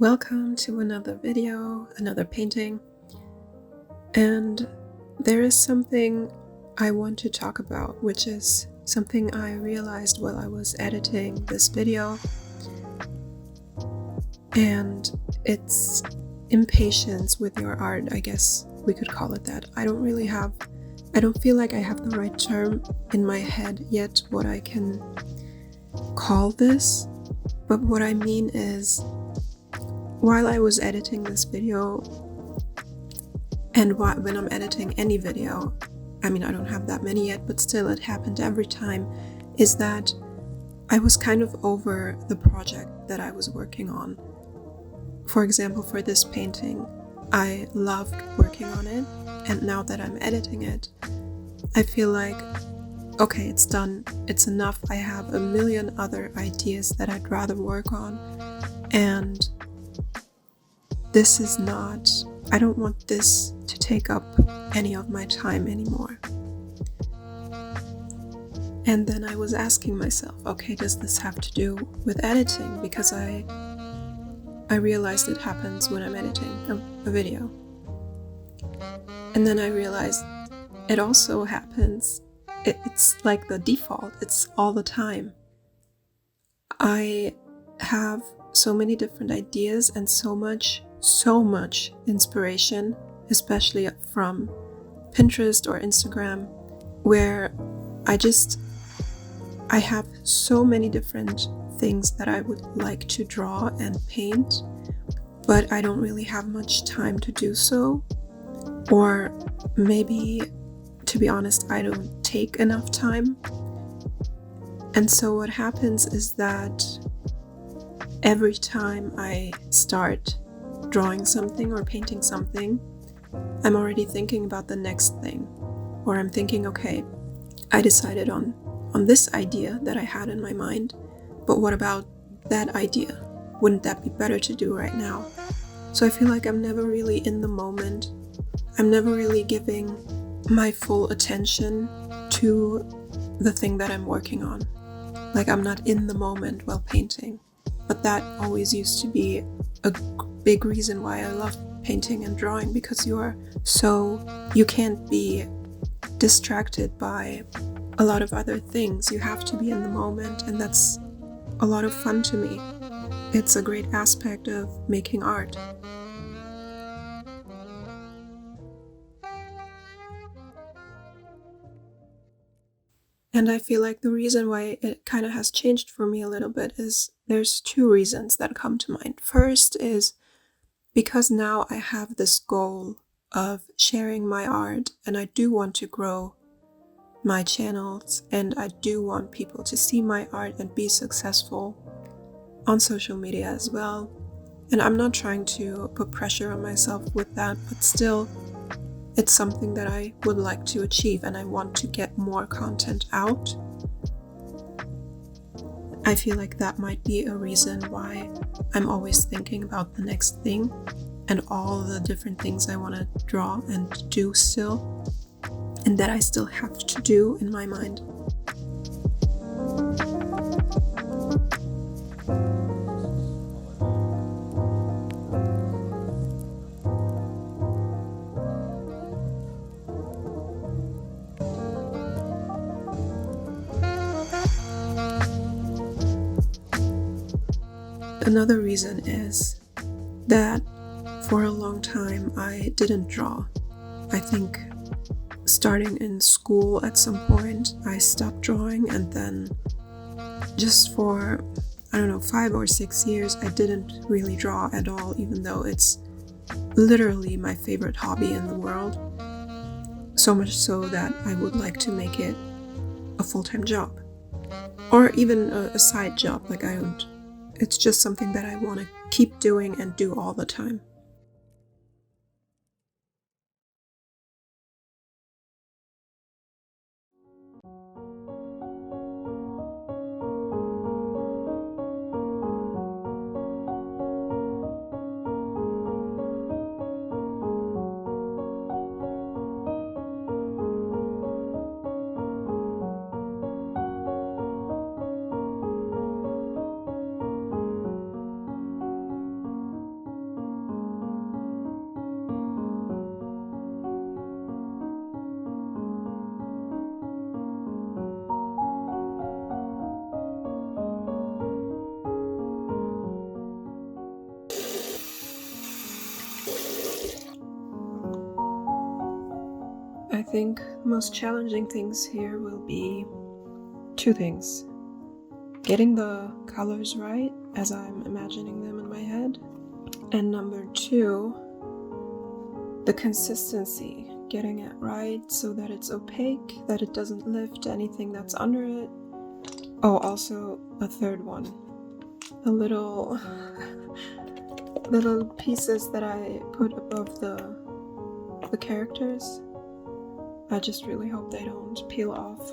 Welcome to another video, another painting, and there is something I want to talk about, which is something I realized while I was editing this video, and it's impatience with your art. I guess we could call it that. I don't feel like I have the right term in my head yet what I can call this, but what I mean is, while I was editing this video, and when I'm editing any video, I mean, I don't have that many yet, but still it happened every time, is that I was kind of over the project that I was working on. For example, for this painting, I loved working on it, and now that I'm editing it, I feel like, okay, it's done, it's enough. I have a million other ideas that I'd rather work on, and this is not, I don't want this to take up any of my time anymore. And then I was asking myself, okay, does this have to do with editing? Because I realized it happens when I'm editing a video. And then I realized it also happens, it's like the default, it's all the time. I have so many different ideas and so much inspiration, especially from Pinterest or Instagram, where I have so many different things that I would like to draw and paint, but I don't really have much time to do so. Or maybe, to be honest, I don't take enough time. And so what happens is that every time I start drawing something or painting something, I'm already thinking about the next thing. Or I'm thinking, okay, I decided on this idea that I had in my mind, but what about that idea? Wouldn't that be better to do right now? So I feel like I'm never really in the moment. I'm never really giving my full attention to the thing that I'm working on. Like, I'm not in the moment while painting. But that always used to be a big reason why I love painting and drawing, because you can't be distracted by a lot of other things. You have to be in the moment, and that's a lot of fun to me. It's a great aspect of making art. And I feel like the reason why it kind of has changed for me a little bit is there's two reasons that come to mind. First is because now I have this goal of sharing my art, and I do want to grow my channels, and I do want people to see my art and be successful on social media as well. And I'm not trying to put pressure on myself with that, but still, it's something that I would like to achieve, and I want to get more content out. I feel like that might be a reason why I'm always thinking about the next thing and all the different things I want to draw and do still, and that I still have to do in my mind. Another reason is that for a long time I didn't draw. I think starting in school at some point I stopped drawing, and then just for, 5 or 6 years I didn't really draw at all, even though it's literally my favorite hobby in the world. So much so that I would like to make it a full-time job, or even a side job. It's just something that I want to keep doing and do all the time. think the most challenging things here will be two things. Getting the colors right as I'm imagining them in my head. And number two, the consistency. Getting it right so that it's opaque, that it doesn't lift anything that's under it. Oh, also a third one. The little pieces that I put above the characters. I just really hope they don't peel off.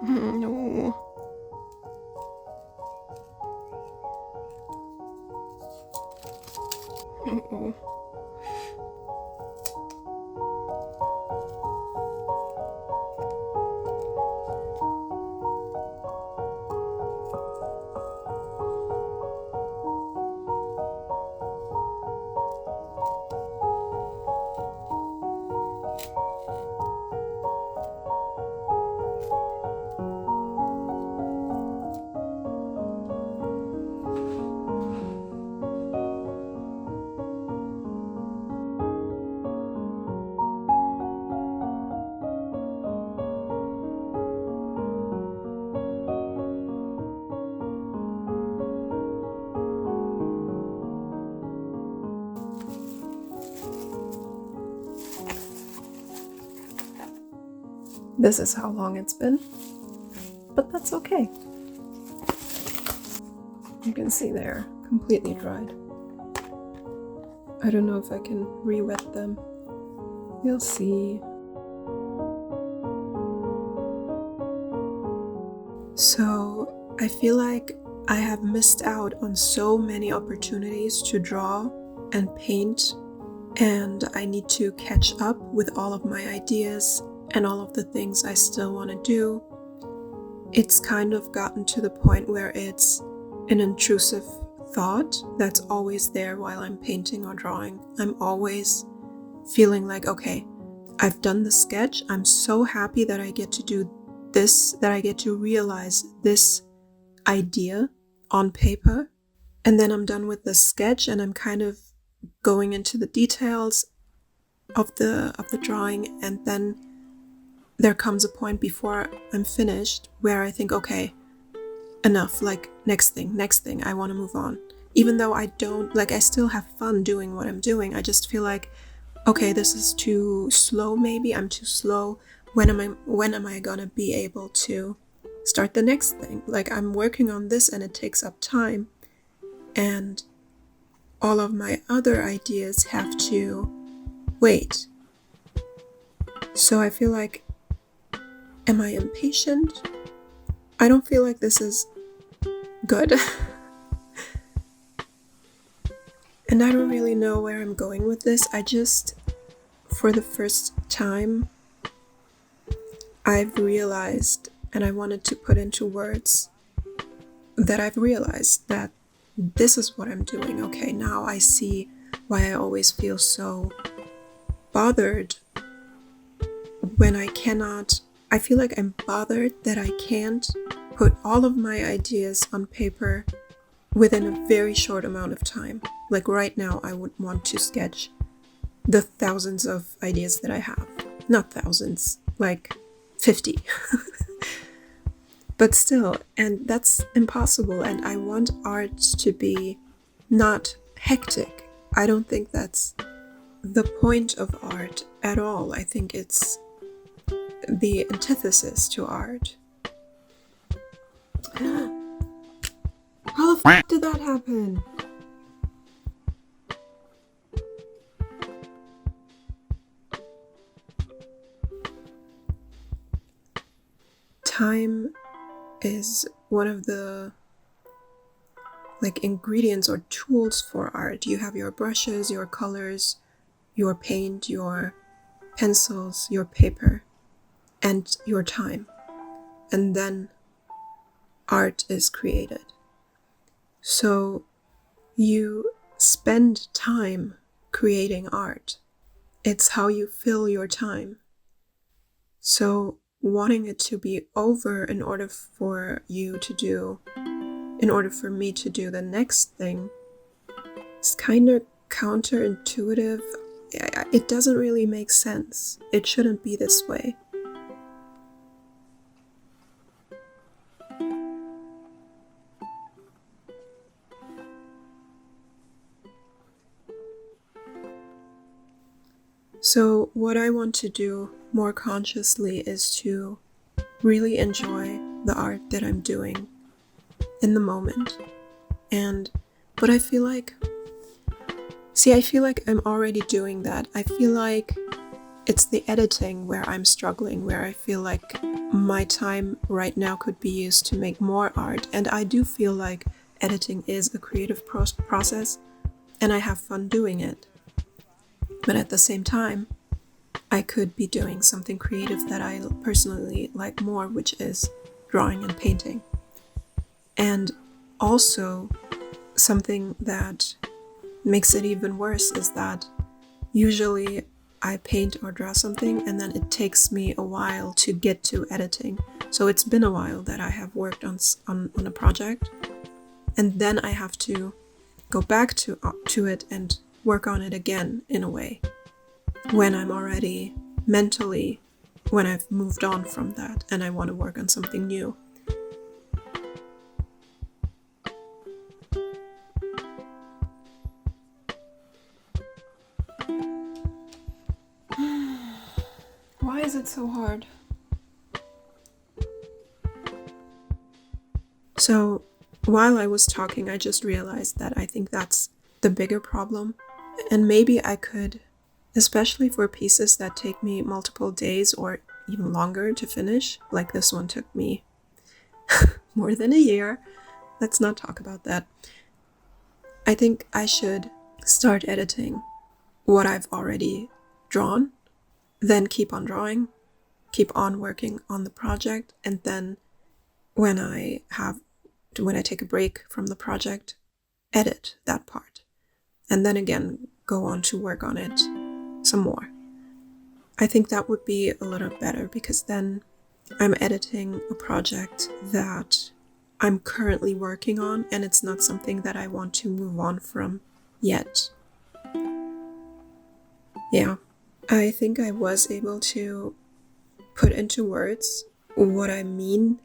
No. Uh-oh. This is how long it's been, but that's okay. You can see they're completely dried. I don't know if I can re-wet them. We'll see. So I feel like I have missed out on so many opportunities to draw and paint, and I need to catch up with all of my ideas and all of the things I still want to do. It's kind of gotten to the point where it's an intrusive thought that's always there while I'm painting or drawing. I'm always feeling like, okay, I've done the sketch. I'm so happy that I get to do this, that I get to realize this idea on paper. And then I'm done with the sketch and I'm kind of going into the details of the drawing, and then there comes a point before I'm finished where I think, okay, enough, like next thing, I want to move on. Even though I don't, like, I still have fun doing what I'm doing. I just feel like, okay, this is too slow, maybe I'm too slow. When am I gonna be able to start the next thing? Like, I'm working on this and it takes up time, and all of my other ideas have to wait. So I feel like, am I impatient? I don't feel like this is good. And I don't really know where I'm going with this. I just, for the first time, I've realized, and I wanted to put into words, that I've realized that this is what I'm doing. Okay, now I see why I always feel so bothered when I feel like I'm bothered that I can't put all of my ideas on paper within a very short amount of time. Like right now, I would want to sketch the thousands of ideas that I have. Not thousands, like 50. But still, and that's impossible. And I want art to be not hectic. I don't think that's the point of art at all. I think it's the antithesis to art. How the f did that happen? time is one of the ingredients or tools for art. You have your brushes, your colors, your paint, your pencils, your paper, and your time. And then art is created. So you spend time creating art. It's how you fill your time. So wanting it to be over in order for me to do the next thing is kind of counterintuitive. It doesn't really make sense. It shouldn't be this way. So what I want to do more consciously is to really enjoy the art that I'm doing in the moment. But I feel like I'm already doing that. I feel like it's the editing where I'm struggling, where I feel like my time right now could be used to make more art. And I do feel like editing is a creative process, and I have fun doing it. But at the same time, I could be doing something creative that I personally like more, which is drawing and painting. And also, something that makes it even worse is that usually I paint or draw something and then it takes me a while to get to editing. So it's been a while that I have worked on a project, and then I have to go back to it and work on it again in a way when I'm already mentally, when I've moved on from that and I want to work on something new. Why is it so hard? So while I was talking, I just realized that I think that's the bigger problem. And maybe I could, especially for pieces that take me multiple days or even longer to finish, like this one took me more than a year. Let's not talk about that. I think I should start editing what I've already drawn, then keep on drawing, keep on working on the project, and then when I take a break from the project, edit that part, and then again go on to work on it some more. I think that would be a little better, because then I'm editing a project that I'm currently working on, and it's not something that I want to move on from yet. Yeah, I think I was able to put into words what I mean,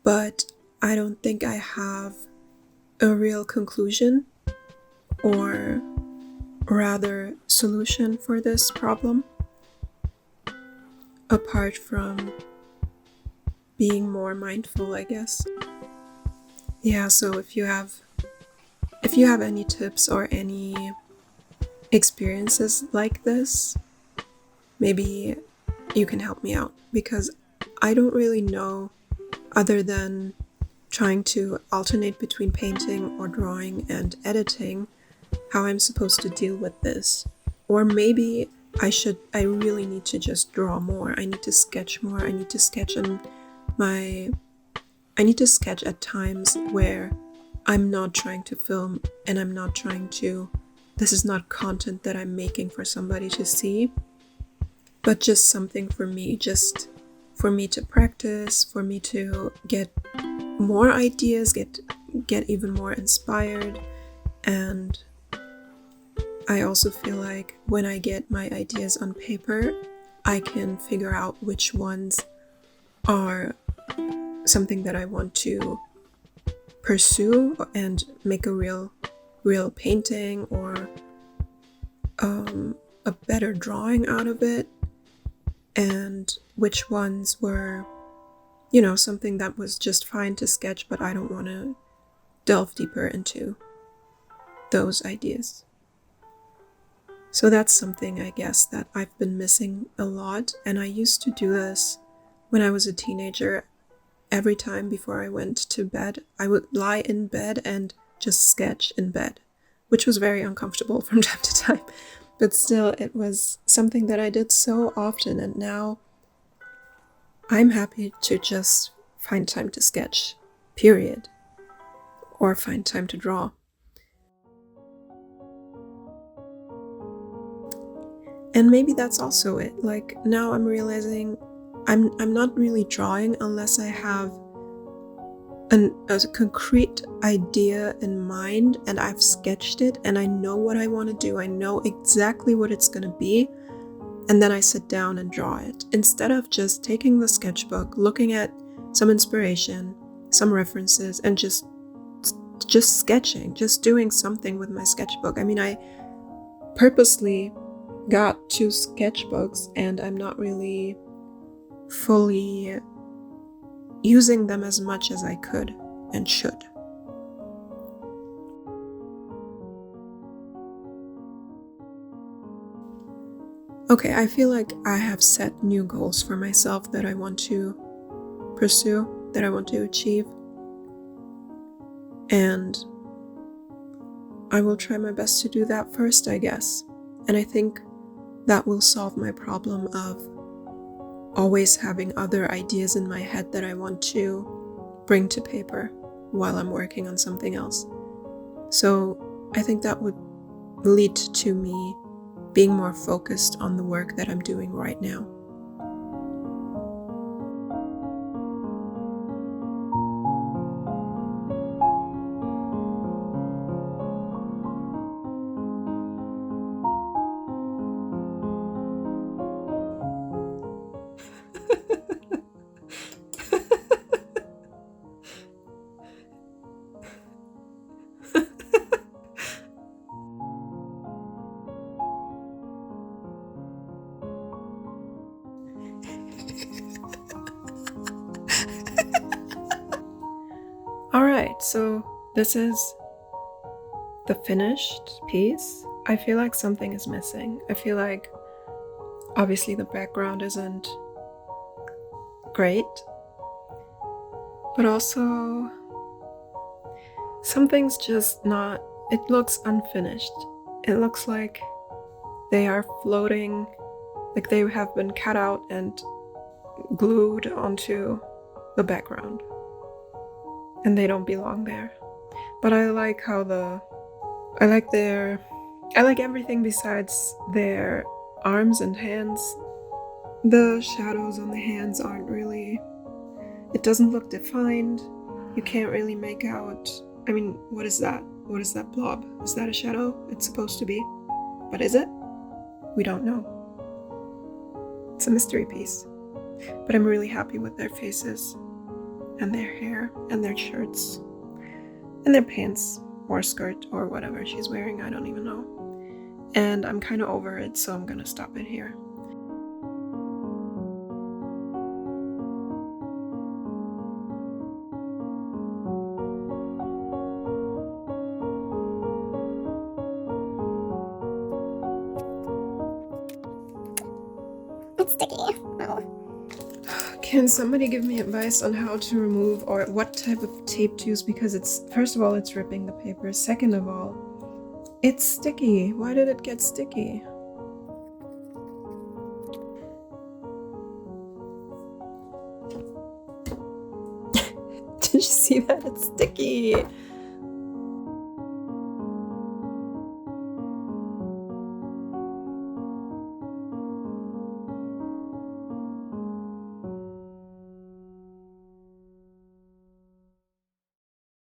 but I don't think I have a real conclusion, or rather solution for this problem, apart from being more mindful, I guess. Yeah, so if you have any tips or any experiences like this, maybe you can help me out, because I don't really know, other than trying to alternate between painting or drawing and editing, how I'm supposed to deal with this. Or maybe I really need to just draw more. I need to sketch more. I need to sketch at times where I'm not trying to film, and this is not content that I'm making for somebody to see, but just something for me, just for me to practice, for me to get more ideas, get even more inspired. And I also feel like when I get my ideas on paper, I can figure out which ones are something that I want to pursue and make a real painting, or a better drawing out of it, and which ones were, something that was just fine to sketch, but I don't want to delve deeper into those ideas. So that's something, I guess, that I've been missing a lot, and I used to do this when I was a teenager. every time before I went to bed, I would lie in bed and just sketch in bed, which was very uncomfortable from time to time. But still, it was something that I did so often, and now I'm happy to just find time to sketch, period, or find time to draw. And maybe that's also it. Like, now I'm realizing I'm not really drawing unless I have a concrete idea in mind and I've sketched it and I know what I want to do. I know exactly what it's going to be. And then I sit down and draw it. Instead of just taking the sketchbook, looking at some inspiration, some references, and just sketching, just doing something with my sketchbook. I mean, I purposely got 2 sketchbooks and I'm not really fully using them as much as I could and should. Okay, I feel like I have set new goals for myself that I want to pursue, that I want to achieve. And I will try my best to do that first, I guess. And I think that will solve my problem of always having other ideas in my head that I want to bring to paper while I'm working on something else. So I think that would lead to me being more focused on the work that I'm doing right now. Alright, so this is the finished piece. I feel like something is missing. I feel like obviously the background isn't great, but also something's just not, it looks unfinished. It looks like they are floating, like they have been cut out and glued onto the background. And they don't belong there. But I like I like everything besides their arms and hands. The shadows on the hands aren't really, it doesn't look defined. You can't really make out, I mean, what is that? What is that blob? Is that a shadow? It's supposed to be. But is it? We don't know. It's a mystery piece. But I'm really happy with their faces and their hair and their shirts and their pants or skirt or whatever she's wearing, I don't even know. And I'm kind of over it, so I'm gonna stop it here. It's sticky. Oh. Can somebody give me advice on how to remove or what type of tape to use? Because it's, first of all, it's ripping the paper. Second of all, it's sticky. Why did it get sticky? Did you see that? It's sticky.